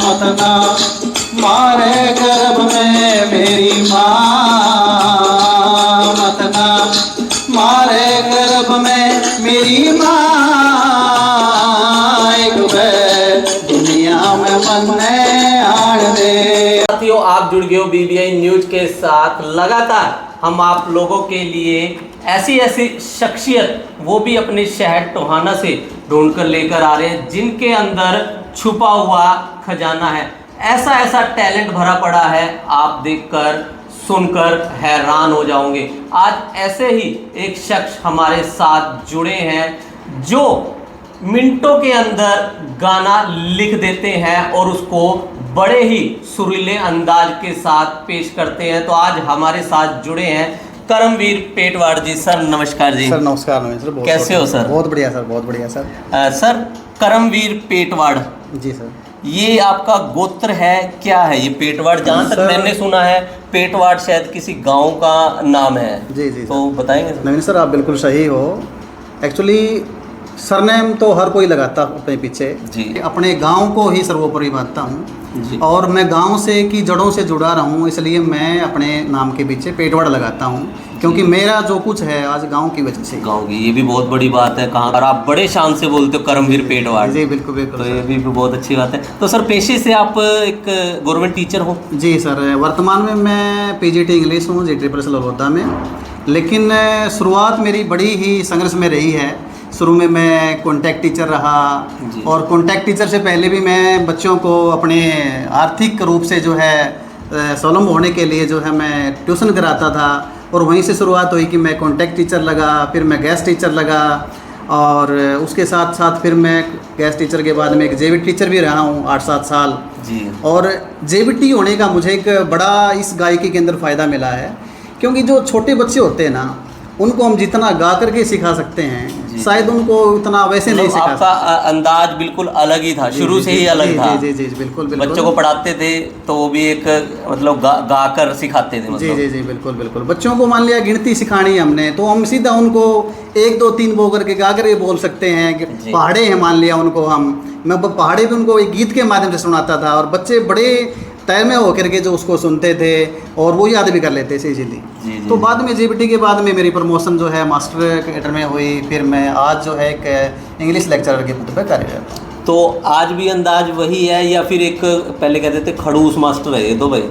मतना मारे गर्भ में मेरी माँ, मतना मारे गर्भ में मेरी माँ, एक दुनिया में बनने आड़ दे। साथियों, आप जुड़ गए हो BBI न्यूज के साथ। लगातार हम आप लोगों के लिए ऐसी ऐसी शख्सियत, वो भी अपने शहर टोहाना से ढूंढ कर लेकर आ रहे हैं जिनके अंदर छुपा हुआ खजाना है। ऐसा ऐसा टैलेंट भरा पड़ा है, आप देखकर सुनकर हैरान हो जाओगे। आज ऐसे ही एक शख्स हमारे साथ जुड़े हैं जो मिनटों के अंदर गाना लिख देते हैं और उसको बड़े ही सुरीले अंदाज के साथ पेश करते हैं। तो आज हमारे साथ जुड़े हैं करमवीर पेटवाड़ जी। सर नमस्कार जी। सर नमस्कार। सर कैसे हो सर? बहुत बढ़िया सर, बहुत बढ़िया सर। सर करमवीर पेटवाड़ जी सर, ये आपका गोत्र है, क्या है ये पेटवाड़? जहाँ तक मैंने सुना है पेटवाड़ शायद किसी गांव का नाम है। जी जी तो बताएंगे सर? नहीं सर, आप बिल्कुल सही हो। एक्चुअली सरनेम तो हर कोई लगाता अपने पीछे जी। अपने गांव को ही सर्वोपरि मानता हूँ जी। और मैं गांव से की जड़ों से जुड़ा रहा हूँ, इसलिए मैं अपने नाम के पीछे पेटवाड़ लगाता हूँ, क्योंकि मेरा जो कुछ है आज गांव की वजह से। गांव की, ये भी बहुत बड़ी बात है। कहाँ और आप बड़े शान से बोलते हो करमवीर पेटवाड़। जी बिल्कुल बिल्कुल। तो ये भी बहुत अच्छी बात है। तो सर पेशे से आप एक गवर्नमेंट टीचर हो? जी सर, वर्तमान में मैं PGT इंग्लिश हूँ GT ललोदा में, लेकिन शुरुआत मेरी बड़ी ही संघर्ष में रही है। शुरू में मैं कॉन्टैक्ट टीचर रहा और कॉन्टैक्ट टीचर से पहले भी मैं बच्चों को अपने आर्थिक रूप से जो है स्वावलंबी होने के लिए जो है मैं ट्यूशन कराता था, और वहीं से शुरुआत हुई कि मैं कॉन्टैक्ट टीचर लगा, फिर मैं गेस्ट टीचर लगा, और उसके साथ साथ फिर मैं गेस्ट टीचर के बाद में एक JBT टीचर भी रहा हूँ 8-7 साल जी। और JBT होने का मुझे एक बड़ा इस गायकी के अंदर फ़ायदा मिला है, क्योंकि जो छोटे बच्चे होते हैं ना, उनको हम जितना गा करके सिखा सकते हैं शायद उनको उतना वैसे नहीं सिखा सकते। आपका अंदाज बिल्कुल अलग ही था, शुरू से ही अलग था। जी जी जी बिल्कुल बिल्कुल। बच्चों को पढ़ाते थे तो वो भी एक मतलब गा कर सिखाते थे। जी जी जी बिल्कुल बिल्कुल। बच्चों को मान लिया गिनती सिखानी हमने, तो हम सीधा उनको 1 2 3 बो करके गा करके बोल सकते हैं। पहाड़े हैं मान लिया उनको, मैं पहाड़े भी उनको एक गीत के माध्यम से सुनाता था, और बच्चे बड़े तय में होकर के जो उसको सुनते थे और वो याद भी कर लेते थे इजीली। तो बाद में JBT के बाद में मेरी प्रमोशन जो है मास्टर कैडर में हुई, फिर मैं आज जो है एक इंग्लिश लेक्चरर के पद पर कार्यरत हूँ। तो आज भी अंदाज वही है या फिर एक पहले कहते थे खड़ूस मास्टर है ये तो भाई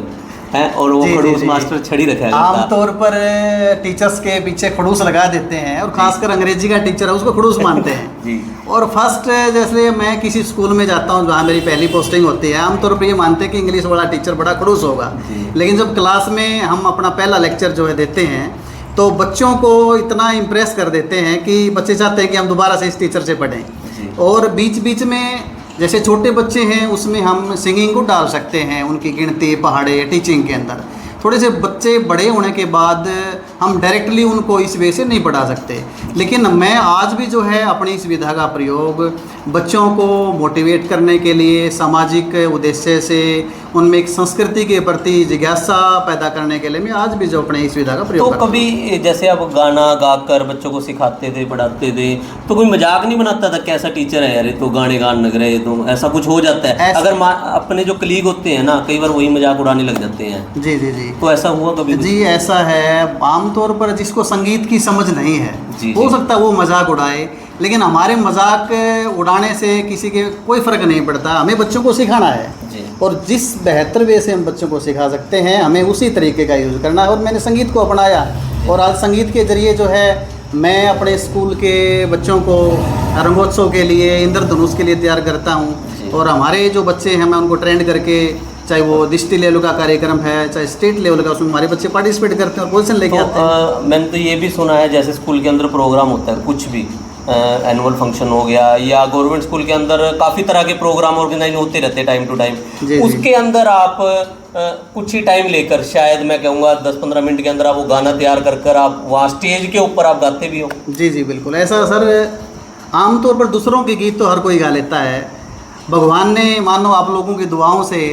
हैं, और वो खड़ूस मास्टर छड़ी रखा है? आमतौर पर टीचर्स के पीछे खड़ूस लगा देते हैं, और खासकर अंग्रेजी का टीचर है उसको खड़ूस मानते हैं जी। और फर्स्ट जैसे मैं किसी स्कूल में जाता हूँ जहाँ मेरी पहली पोस्टिंग होती है, आमतौर पर ये मानते हैं कि इंग्लिश वाला टीचर बड़ा खड़ूस होगा, लेकिन जब क्लास में हम अपना पहला लेक्चर जो है देते हैं तो बच्चों को इतना इम्प्रेस कर देते हैं कि बच्चे चाहते हैं कि हम दोबारा से इस टीचर से पढ़ें। और बीच बीच में जैसे छोटे बच्चे हैं उसमें हम सिंगिंग को डाल सकते हैं, उनकी गिनती पहाड़े टीचिंग के अंदर। थोड़े से बच्चे बड़े होने के बाद हम डायरेक्टली उनको इस वे से नहीं पढ़ा सकते, लेकिन मैं आज भी जो है अपनी इस विधा का प्रयोग बच्चों को मोटिवेट करने के लिए, सामाजिक उद्देश्य से उनमें एक संस्कृति के प्रति जिज्ञासा पैदा करने के लिए मैं आज भी जो अपने इस विधा का प्रयोग तो कभी जैसे आप गाना गाकर बच्चों को सिखाते थे, पढ़ाते थे, तो कोई मजाक नहीं बनाता था कैसा टीचर है यार तो गाने गान लग रहे, तो ऐसा कुछ हो जाता है? अगर अपने जो कलीग होते हैं ना, कई बार वही मजाक उड़ाने लग जाते हैं। जी जी जी। तो ऐसा हुआ कभी? जी ऐसा है, आमतौर पर जिसको संगीत की समझ नहीं है हो सकता है वो मजाक उड़ाए, लेकिन हमारे मजाक उड़ाने से किसी के कोई फ़र्क नहीं पड़ता। हमें बच्चों को सिखाना है और जिस बेहतर वे से हम बच्चों को सिखा सकते हैं हमें उसी तरीके का यूज़ करना है। और मैंने संगीत को अपनाया और आज संगीत के ज़रिए जो है मैं अपने स्कूल के बच्चों को रंगोत्सव के लिए, इंद्रधनुष के लिए तैयार करता हूँ, और हमारे जो बच्चे हैं मैं उनको ट्रेंड करके, चाहे वो डिस्ट्रिक्ट लेवल का कार्यक्रम है चाहे स्टेट लेवल का, उसमें हमारे बच्चे पार्टिसिपेट करते हैं और पोजीशन लेके आते हैं। मैंने तो ये भी सुना है जैसे स्कूल के अंदर प्रोग्राम होता है, कुछ भी एनुअल फंक्शन हो गया या गवर्नमेंट स्कूल के अंदर काफ़ी तरह के प्रोग्राम ऑर्गेनाइज होते रहते हैं टाइम टू टाइम, उसके अंदर आप कुछ ही टाइम लेकर, शायद मैं कहूँगा 10-15 मिनट के अंदर आप वो गाना तैयार कर आप वहाँ स्टेज के ऊपर आप गाते भी हो? जी जी बिल्कुल ऐसा सर। आमतौर पर दूसरों के गीत तो हर कोई गा लेता है, भगवान ने मानो आप लोगों की दुआओं से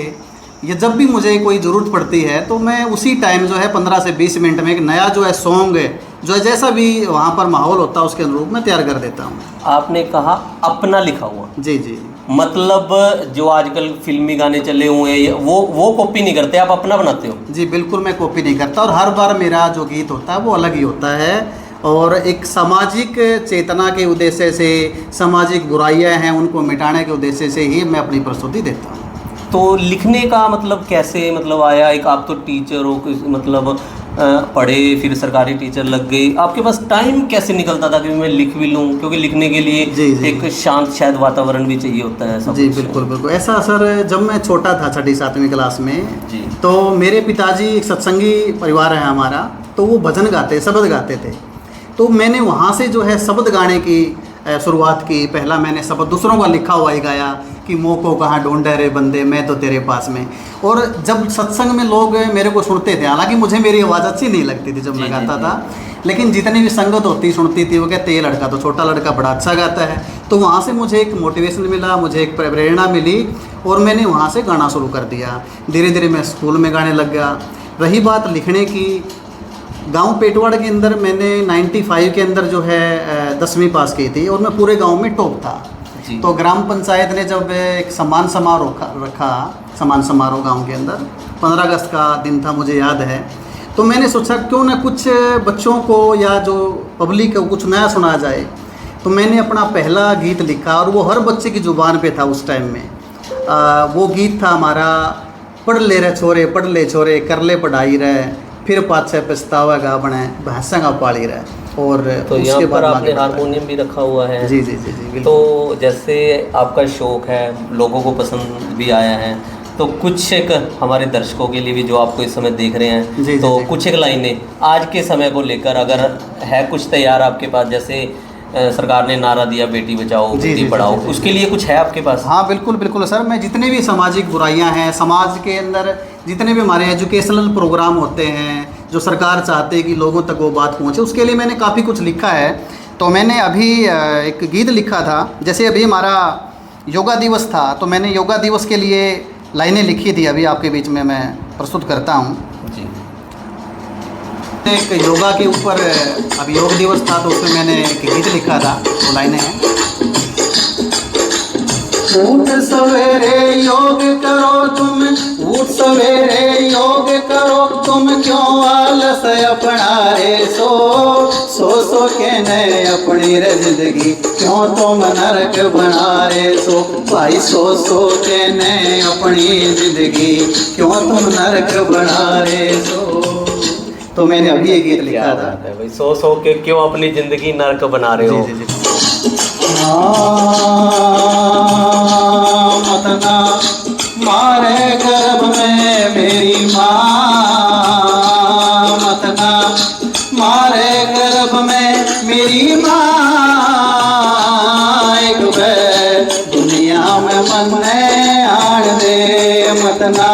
ये जब भी मुझे कोई ज़रूरत पड़ती है तो मैं उसी टाइम जो है 15 से 20 मिनट में एक नया जो है सॉन्ग जो जैसा भी वहाँ पर माहौल होता है उसके अनुरूप मैं तैयार कर देता हूँ। आपने कहा अपना लिखा हुआ, जी जी मतलब जो आजकल फिल्मी गाने चले हुए हैं वो कॉपी नहीं करते, आप अपना बनाते हो? जी बिल्कुल, मैं कॉपी नहीं करता और हर बार मेरा जो गीत होता है वो अलग ही होता है और एक सामाजिक चेतना के उद्देश्य से, सामाजिक बुराइयां हैं उनको मिटाने के उद्देश्य से ही मैं अपनी प्रस्तुति देता हूँ। तो लिखने का मतलब कैसे मतलब आया? एक आप तो टीचर हो, मतलब पढ़े फिर सरकारी टीचर लग गए, आपके पास टाइम कैसे निकलता था कि मैं लिख भी लूँ? क्योंकि लिखने के लिए जी। एक शांत शायद वातावरण भी चाहिए होता है सब। जी बिल्कुल बिल्कुल, ऐसा सर जब मैं छोटा था 6ठी-7वीं क्लास में जी, तो मेरे पिताजी एक सत्संगी परिवार है हमारा, तो वो भजन गाते, शब्द गाते थे। तो मैंने वहाँ से जो है शब्द गाने की शुरुआत की। पहला मैंने शब्द दूसरों का लिखा हुआ ही गाया कि मोह को कहाँ ढूंढे रे बंदे, मैं तो तेरे पास में। और जब सत्संग में लोग मेरे को सुनते थे, हालांकि मुझे मेरी आवाज़ अच्छी नहीं लगती थी जब मैं गाता था, लेकिन जितनी भी संगत होती सुनती थी वो कहते ये लड़का तो छोटा लड़का बड़ा अच्छा गाता है। तो वहाँ से मुझे एक मोटिवेशन मिला, मुझे एक प्रेरणा मिली और मैंने वहाँ से गाना शुरू कर दिया। धीरे धीरे मैं स्कूल में गाने लग गया। रही बात लिखने की, गांव पेटवाड़ के अंदर मैंने 95 के अंदर जो है 10वीं पास की थी और मैं पूरे गांव में टॉप था। तो ग्राम पंचायत ने जब एक सम्मान समारोह रखा, सम्मान समारोह गांव के अंदर 15 अगस्त का दिन था, मुझे याद है। तो मैंने सोचा क्यों ना कुछ बच्चों को या जो पब्लिक को कुछ नया सुनाया जाए। तो मैंने अपना पहला गीत लिखा और वो हर बच्चे की ज़ुबान पे था उस टाइम में। वो गीत था हमारा, पढ़ ले रे छोरे, पढ़ ले छोरे, कर ले पढ़ाई रे, फिर पाछे पछतावेगा बने भैंसा पाली रहे। और तो यहाँ पर आपने हारमोनियम भी रखा हुआ है? जी जी जी जी। तो जैसे आपका शौक है, लोगों को पसंद भी आया है, तो कुछ एक हमारे दर्शकों के लिए भी जो आपको इस समय देख रहे हैं, जी, तो जी, कुछ एक लाइनें आज के समय को लेकर अगर है कुछ तैयार आपके पास, जैसे सरकार ने नारा दिया बेटी बचाओ बेटी पढ़ाओ, उसके लिए कुछ है आपके पास? हाँ बिल्कुल बिल्कुल सर, मैं जितने भी सामाजिक बुराइयां हैं समाज के अंदर, जितने भी हमारे एजुकेशनल प्रोग्राम होते हैं जो सरकार चाहते हैं कि लोगों तक वो बात पहुँचे, उसके लिए मैंने काफ़ी कुछ लिखा है। तो मैंने अभी एक गीत लिखा था, जैसे अभी हमारा योगा दिवस था तो मैंने योगा दिवस के लिए लाइनें लिखी थी, अभी आपके बीच में मैं प्रस्तुत करता हूँ जी। एक योगा के ऊपर, अभी योग दिवस था तो उसमें मैंने एक गीत लिखा था, वो लाइनें हैं। उठ सवेरे योग करो तुम, उठ सवेरे योग करो तुम, क्यों आलस अपना रे सो के नए अपनी रे जिंदगी, क्यों तुम नरक बना रे सो भाई, सो के नए अपनी जिंदगी, क्यों तुम नरक बना रे सो। तो मैंने अभी ये गीत लिखा था भाई, सो के क्यों अपनी जिंदगी नरक बना रहे हो। जी। मतना मारे गर्भ में मेरी माँ, मतना मारे गर्भ में मेरी माँ, एक दुनिया में मन आन दे, मतना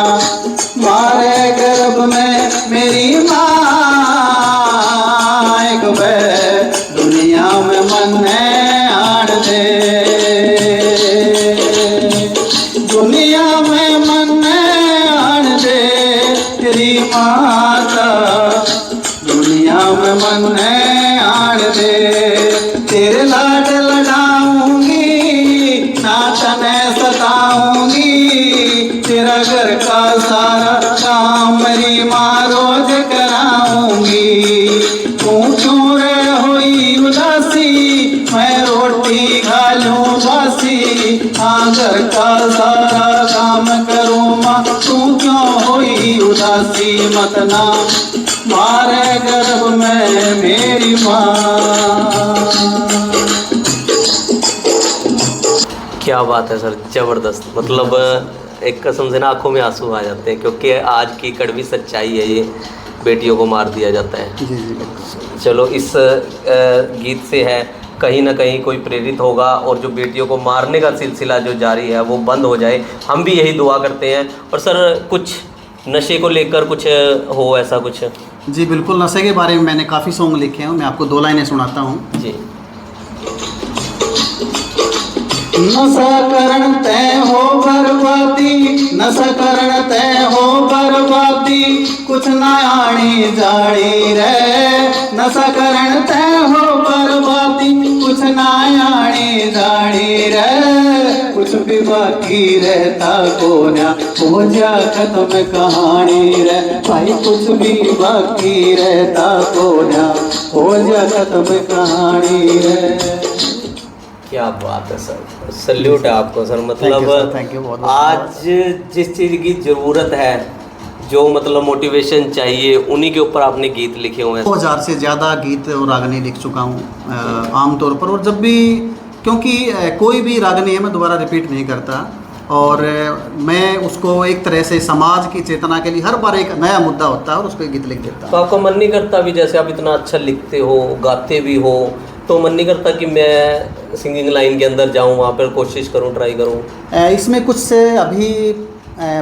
मारे गर्भ में मेरी माँ, एक दुनिया में मन आन दे, दुनिया में मन आन दे तेरी माता, दुनिया में मन आन दे, तेरे लाड लड़ाऊंगी ना तने सताऊंगी, तेरा घर का सारा काम मेरी माँ रोज कराऊंगी, तू क्यों रे हुई उदासी, मैं रोटी खा लूं बासी, हाँ घर का सारा काम करूं माँ, तू क्यों हुई उदासी, मतना मारे गर्भ में मेरी माँ। क्या बात है सर, ज़बरदस्त। मतलब एक कसम से ना आंखों में आंसू आ जाते हैं, क्योंकि आज की कड़वी सच्चाई है ये, बेटियों को मार दिया जाता है। जी। चलो इस गीत से है कहीं ना कहीं कोई प्रेरित होगा और जो बेटियों को मारने का सिलसिला जो जारी है वो बंद हो जाए, हम भी यही दुआ करते हैं। और सर कुछ नशे को लेकर कुछ हो ऐसा कुछ? जी बिल्कुल, नशे के बारे में मैंने काफ़ी सॉन्ग लिखे हैं, मैं आपको 2 लाइनें सुनाता हूँ जी। नशा करण तय हो बर्बादी, नशा करण तय हो बर्बादी, कुछ ना आनी जानी रे, नशा करण ते हो बर्बादी, कुछ ना आनी जानी रे, कुछ भी बाकी रहता कोन्या, हो जा खत्म कहानी रे, भाई कुछ भी बाकी रहता कोन्या, हो जा खत्म कहानी रे। क्या बात है सर, सल्यूट है आपको सर। मतलब थैंक यू बहुत आज जिस चीज़ की ज़रूरत है, जो मतलब मोटिवेशन चाहिए, उन्हीं के ऊपर आपने गीत लिखे हुए हैं। 2000 से ज़्यादा गीत और रागनी लिख चुका हूँ आमतौर पर, और जब भी, क्योंकि कोई भी रागनी है मैं दोबारा रिपीट नहीं करता, और मैं उसको एक तरह से समाज की चेतना के लिए हर बार एक नया मुद्दा होता है और उसको एक गीत लिख देता तो हूँ। आपका मन नहीं करता भी, जैसे आप इतना अच्छा लिखते हो, गाते भी हो, तो मन नहीं करता कि मैं सिंगिंग लाइन के अंदर जाऊं, वहाँ पर कोशिश करूं, ट्राई करूं? इसमें कुछ से अभी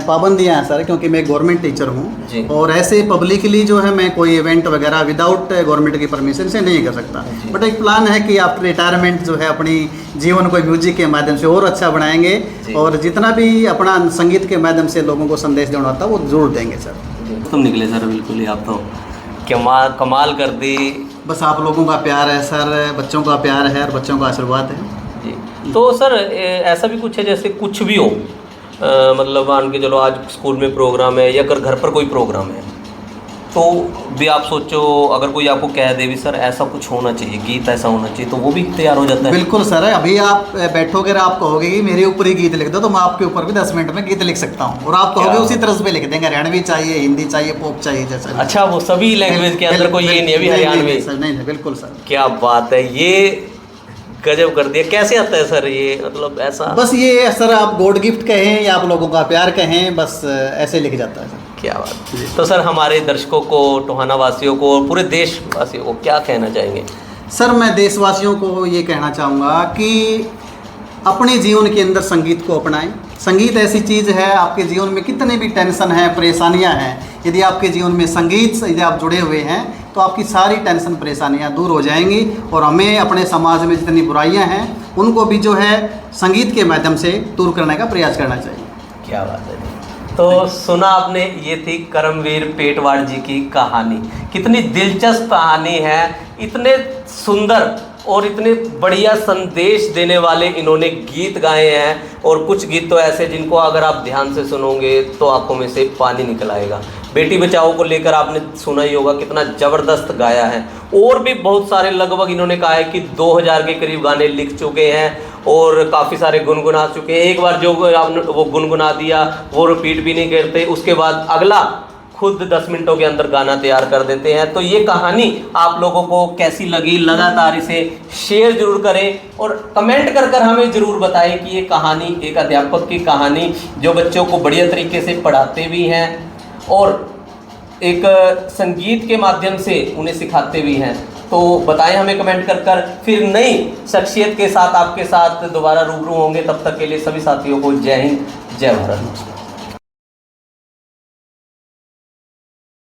पाबंदियां हैं सर, क्योंकि मैं गवर्नमेंट टीचर जी। हूँ, और ऐसे पब्लिकली जो है मैं कोई इवेंट वगैरह विदाउट गवर्नमेंट की परमिशन से नहीं कर सकता। बट एक प्लान है कि आफ्टर रिटायरमेंट जो है अपनी जीवन को म्यूजिक के माध्यम से और अच्छा बनाएंगे, और जितना भी अपना संगीत के माध्यम से लोगों को संदेश देना होता है वो जरूर देंगे सर। तुम निकले सर बिल्कुल ही, आप तो कमाल कर दी। बस आप लोगों का प्यार है सर, बच्चों का प्यार है और बच्चों का आशीर्वाद है जी। तो सर ऐसा भी कुछ है, जैसे कुछ भी हो, मतलब मान के चलो आज स्कूल में प्रोग्राम है या अगर घर पर कोई प्रोग्राम है, तो भी आप सोचो अगर कोई आपको कह दे भी सर ऐसा कुछ होना चाहिए, गीत ऐसा होना चाहिए, तो वो भी तैयार हो जाता है? बिल्कुल सर, अभी आप बैठोगे और आप कहोगे कि मेरे ऊपर ही गीत लिख दो, तो मैं आपके ऊपर भी 10 मिनट में गीत लिख सकता हूँ, और आप कहोगे उसी तरह से लिख देंगे, हरियाणवी चाहिए, हिंदी चाहिए, पॉप चाहिए, जैसा। अच्छा, वो सभी लैंग्वेज के अंदर कोई ये नहीं अभी हरियाणवी? नहीं, बिल्कुल सर। क्या बात है, ये गजब कर दिया। कैसे आता है सर ये, मतलब ऐसा? बस ये सर आप गॉड गिफ्ट कहें या आप लोगों का प्यार कहें, बस ऐसे लिख जाता है सर। क्या बात। तो सर हमारे दर्शकों को, टोहाना वासियों को, पूरे देशवासियों को क्या कहना चाहेंगे? सर मैं देशवासियों को ये कहना चाहूँगा कि अपने जीवन के अंदर संगीत को अपनाएं। संगीत ऐसी चीज़ है, आपके जीवन में कितने भी टेंशन हैं, परेशानियां हैं, यदि आपके जीवन में संगीत से यदि आप जुड़े हुए हैं तो आपकी सारी टेंशन परेशानियां दूर हो जाएंगी, और हमें अपने समाज में जितनी बुराइयां हैं उनको भी जो है संगीत के माध्यम से दूर करने का प्रयास करना चाहिए। क्या बात है। तो सुना आपने, ये थी करमवीर पेटवाड़ जी की कहानी। कितनी दिलचस्प कहानी है, इतने सुंदर और इतने बढ़िया संदेश देने वाले इन्होंने गीत गाए हैं, और कुछ गीत तो ऐसे जिनको अगर आप ध्यान से सुनोगे तो आंखों में से पानी निकल आएगा। बेटी बचाओ को लेकर आपने सुना ही होगा, कितना ज़बरदस्त गाया है। और भी बहुत सारे, लगभग इन्होंने कहा है कि 2000 के करीब गाने लिख चुके हैं और काफ़ी सारे गुनगुना चुके हैं। एक बार जो आपने वो गुनगुना दिया वो रिपीट भी नहीं करते, उसके बाद अगला खुद 10 मिनटों के अंदर गाना तैयार कर देते हैं। तो ये कहानी आप लोगों को कैसी लगी, लगातार इसे शेयर जरूर करें और कमेंट कर कर हमें ज़रूर बताएं कि ये कहानी एक अध्यापक की कहानी, जो बच्चों को बढ़िया तरीके से पढ़ाते भी हैं और एक संगीत के माध्यम से उन्हें सिखाते भी हैं। तो बताएं हमें कमेंट कर कर। फिर नई शख्सियत के साथ आपके साथ दोबारा रूबरू होंगे। तब तक के लिए सभी साथियों को जय हिंद, जय भारत।